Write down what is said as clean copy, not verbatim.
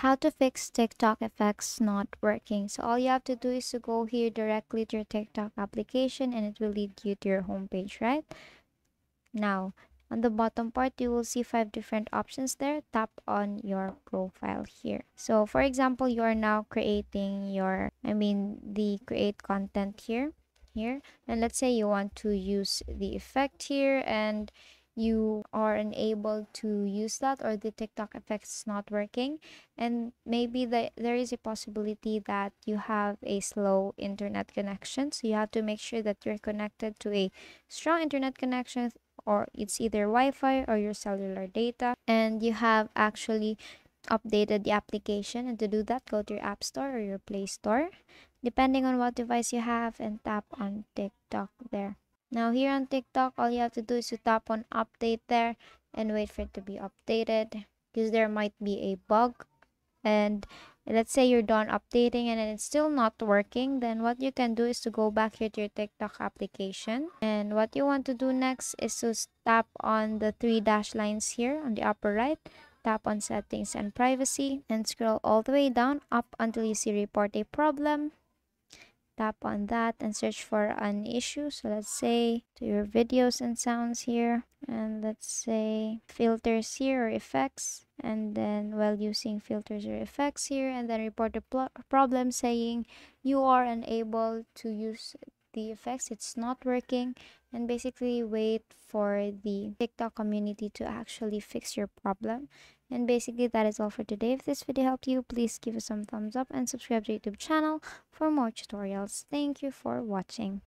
How to fix TikTok effects not working. So all you have to do is to go here directly to your TikTok application and it will lead you to your homepage, right? Now, on the bottom part, you will see 5 different options there. Tap on your profile here. So for example, you are now creating the create content here. And let's say you want to use the effect here and you are unable to use that, or the TikTok effect is not working, and maybe there is a possibility that you have a slow internet connection. So you have to make sure that you're connected to a strong internet connection, or it's either Wi-Fi or your cellular data, and you have actually updated the application. And to do that, go to your App Store or your Play Store, depending on what device you have, and tap on TikTok there. Now here on TikTok, all you have to do is to tap on update there and wait for it to be updated, because there might be a bug. And let's say you're done updating and it's still not working, then what you can do is to go back here to your TikTok application, and what you want to do next is to tap on the 3 dash lines here on the upper right, tap on settings and privacy, and scroll all the way down up until you see report a problem. Tap on that and search for an issue. So let's say to your videos and sounds here, and let's say filters here or effects, and then while using filters or effects here, and then report the problem saying you are unable to use the effects, it's not working, and basically wait for the TikTok community to actually fix your problem. And basically that is all for today. If this video helped you, please give us some thumbs up and subscribe to our YouTube channel for more tutorials. Thank you for watching.